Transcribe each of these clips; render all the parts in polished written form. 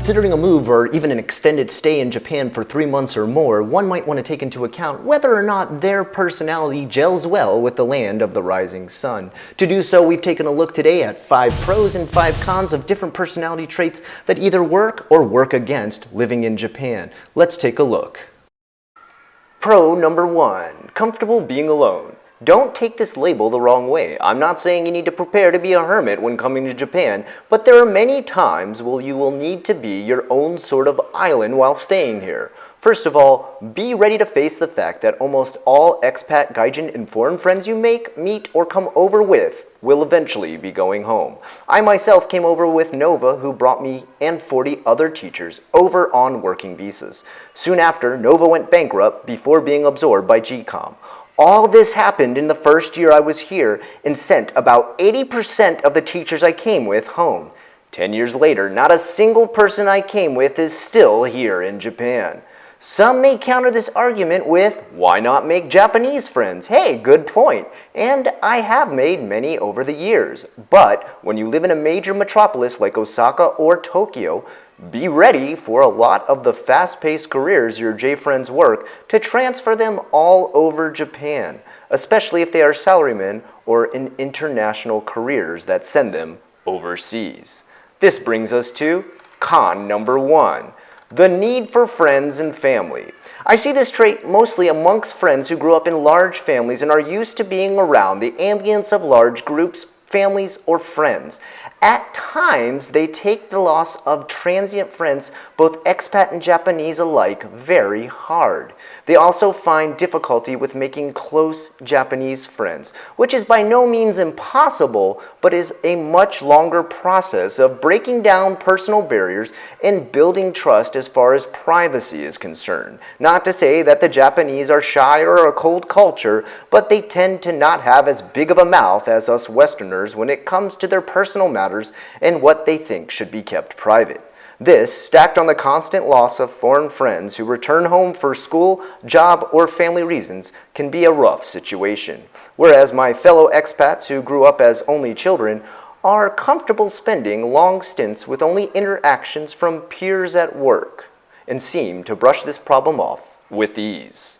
Considering a move or even an extended stay in Japan for 3 months or more, one might want to take into account whether or not their personality gels well with the land of the rising sun. To do so, we've taken a look today at 5 pros and 5 cons of different personality traits that either work or work against living in Japan. Let's take a look. Pro number 1, comfortable being alone. Don't take this label the wrong way. I'm not saying you need to prepare to be a hermit when coming to Japan, but there are many times where you will need to be your own sort of island while staying here. First of all, be ready to face the fact that almost all expat, gaijin, and foreign friends you make, meet, or come over with will eventually be going home. I myself came over with Nova, who brought me and 40 other teachers over on working visas. Soon after, Nova went bankrupt before being absorbed by GCOM. All this happened in the first year I was here and sent about 80% of the teachers I came with home. 10 years later, not a single person I came with is still here in Japan. Some may counter this argument with, why not make Japanese friends? Hey, good point. And I have made many over the years. But when you live in a major metropolis like Osaka or Tokyo, be ready for a lot of the fast-paced careers your J-friends work to transfer them all over Japan, especially if they are salarymen or in international careers that send them overseas. This brings us to con number 1. The need for friends and family. I see this trait mostly amongst friends who grew up in large families and are used to being around the ambience of large groups, families, or friends. At times, they take the loss of transient friends, both expat and Japanese alike, very hard. They also find difficulty with making close Japanese friends, which is by no means impossible, but is a much longer process of breaking down personal barriers and building trust as far as privacy is concerned. Not to say that the Japanese are shy or a cold culture, but they tend to not have as big of a mouth as us Westerners when it comes to their personal matters and what they think should be kept private. This, stacked on the constant loss of foreign friends who return home for school, job, or family reasons, can be a rough situation. Whereas my fellow expats who grew up as only children are comfortable spending long stints with only interactions from peers at work and seem to brush this problem off with ease.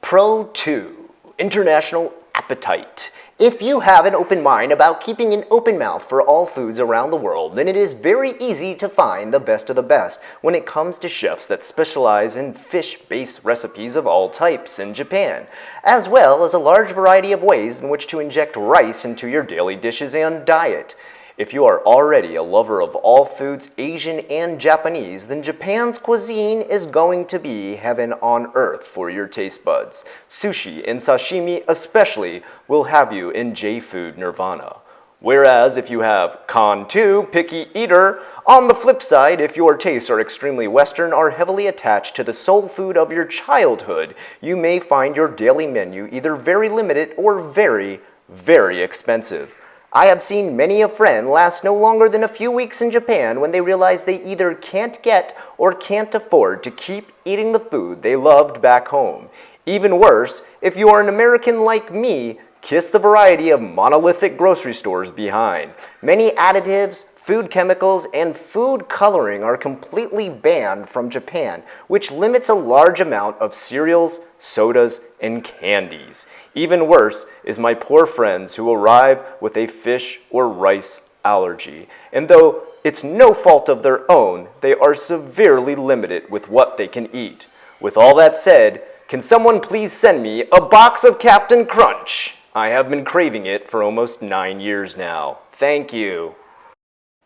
Pro 2, international appetite. If you have an open mind about keeping an open mouth for all foods around the world, then it is very easy to find the best of the best when it comes to chefs that specialize in fish-based recipes of all types in Japan, as well as a large variety of ways in which to inject rice into your daily dishes and diet. If you are already a lover of all foods, Asian and Japanese, then Japan's cuisine is going to be heaven on earth for your taste buds. Sushi and sashimi especially will have you in J-food nirvana. Whereas if you have con 2, picky eater, on the flip side, if your tastes are extremely Western or heavily attached to the soul food of your childhood, you may find your daily menu either very limited or very, very expensive. I have seen many a friend last no longer than a few weeks in Japan when they realize they either can't get or can't afford to keep eating the food they loved back home. Even worse, if you are an American like me, kiss the variety of monolithic grocery stores behind. Many additives, food chemicals, and food coloring are completely banned from Japan, which limits a large amount of cereals, sodas, and candies. Even worse is my poor friends who arrive with a fish or rice allergy. And though it's no fault of their own, they are severely limited with what they can eat. With all that said, can someone please send me a box of Captain Crunch? I have been craving it for almost 9 years now. Thank you.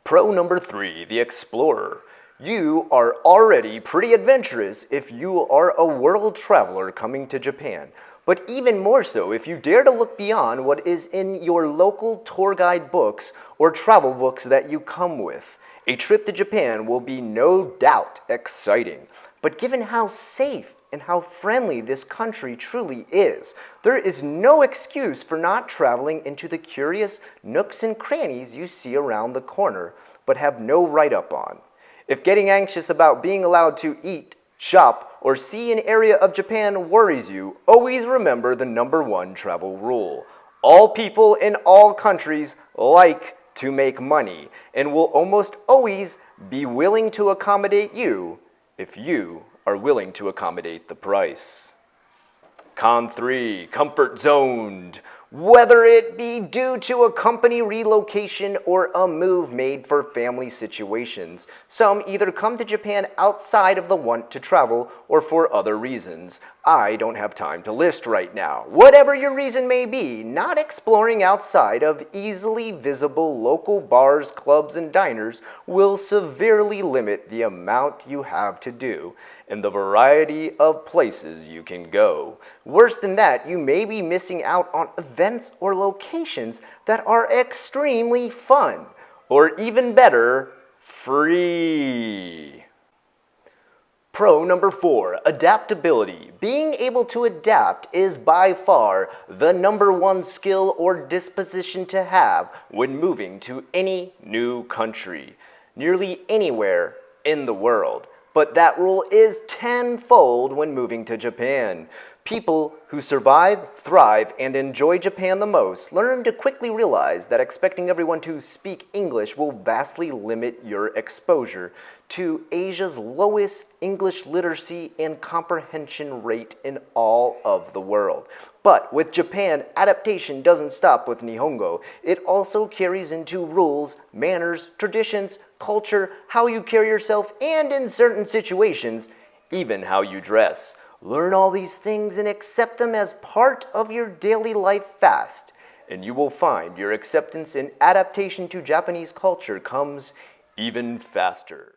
Pro number 3, the explorer. You are already pretty adventurous if you are a world traveler coming to Japan, but even more so if you dare to look beyond what is in your local tour guide books or travel books that you come with. A trip to Japan will be no doubt exciting, but given how safe and how friendly this country truly is, there is no excuse for not traveling into the curious nooks and crannies you see around the corner, but have no write-up on. If getting anxious about being allowed to eat, shop, or see an area of Japan worries you, always remember the number 1 travel rule. All people in all countries like to make money and will almost always be willing to accommodate you if you are willing to accommodate the price. Con 3, comfort zoned. Whether it be due to a company relocation or a move made for family situations, some either come to Japan outside of the want to travel or for other reasons I don't have time to list right now. Whatever your reason may be, not exploring outside of easily visible local bars, clubs, and diners will severely limit the amount you have to do and the variety of places you can go. Worse than that, you may be missing out on events or locations that are extremely fun, or even better, free. Pro number 4, adaptability. Being able to adapt is by far the number one skill or disposition to have when moving to any new country, nearly anywhere in the world. But that rule is tenfold when moving to Japan. People who survive, thrive, and enjoy Japan the most learn to quickly realize that expecting everyone to speak English will vastly limit your exposure to Asia's lowest English literacy and comprehension rate in all of the world. But with Japan, adaptation doesn't stop with Nihongo. It also carries into rules, manners, traditions, culture, how you carry yourself, and in certain situations, even how you dress. Learn all these things and accept them as part of your daily life fast, and you will find your acceptance and adaptation to Japanese culture comes even faster.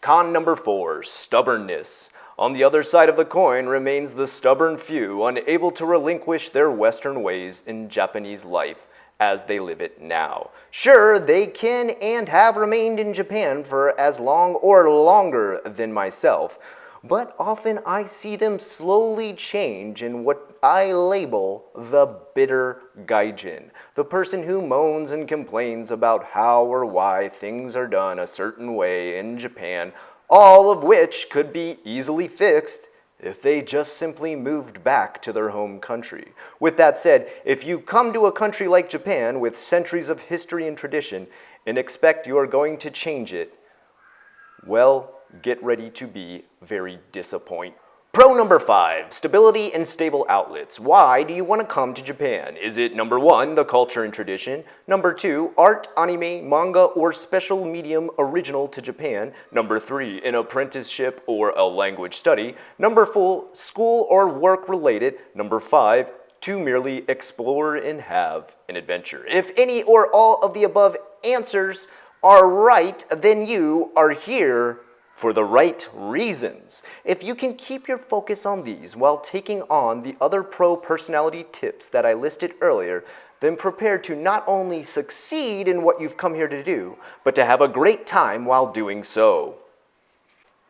Con number 4, stubbornness. On the other side of the coin remains the stubborn few unable to relinquish their Western ways in Japanese life as they live it now. Sure, they can and have remained in Japan for as long or longer than myself, but often I see them slowly change in what I label the bitter gaijin, the person who moans and complains about how or why things are done a certain way in Japan, all of which could be easily fixed if they just simply moved back to their home country. With that said, if you come to a country like Japan with centuries of history and tradition and expect you are going to change it, well, get ready to be very disappointed. Pro number 5, stability and stable outlets. Why do you want to come to Japan? Is it number 1, the culture and tradition? Number 2, art, anime, manga, or special medium original to Japan? Number 3, an apprenticeship or a language study? Number 4, school or work related? Number 5, to merely explore and have an adventure. If any or all of the above answers are right, then you are here for the right reasons. If you can keep your focus on these while taking on the other pro personality tips that I listed earlier, then prepare to not only succeed in what you've come here to do, but to have a great time while doing so.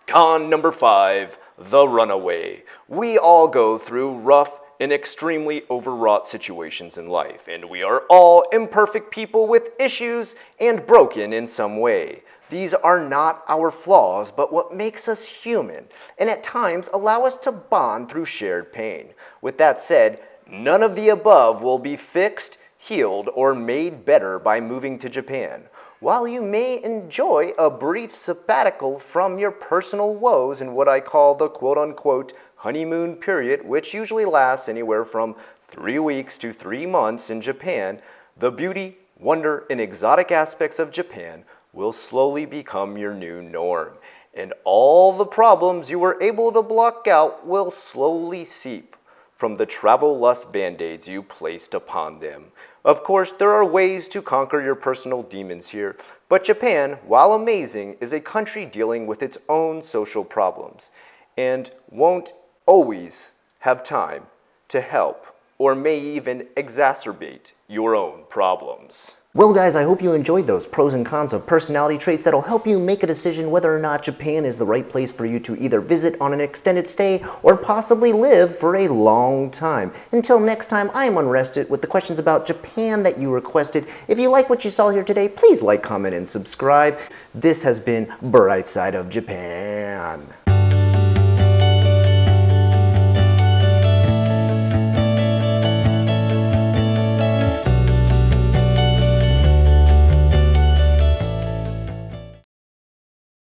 Con number 5, the runaway. We all go through rough and extremely overwrought situations in life, and we are all imperfect people with issues and broken in some way. These are not our flaws, but what makes us human, and at times allow us to bond through shared pain. With that said, none of the above will be fixed, healed, or made better by moving to Japan. While you may enjoy a brief sabbatical from your personal woes in what I call the quote-unquote honeymoon period, which usually lasts anywhere from 3 weeks to 3 months in Japan, the beauty, wonder, and exotic aspects of Japan will slowly become your new norm, and all the problems you were able to block out will slowly seep from the travel lust band-aids you placed upon them. Of course, there are ways to conquer your personal demons here, but Japan, while amazing, is a country dealing with its own social problems, and won't always have time to help, or may even exacerbate your own problems. Well guys, I hope you enjoyed those pros and cons of personality traits that'll help you make a decision whether or not Japan is the right place for you to either visit on an extended stay or possibly live for a long time. Until next time, I am Unrested with the questions about Japan that you requested. If you like what you saw here today, please like, comment, and subscribe. This has been Bright Side of Japan.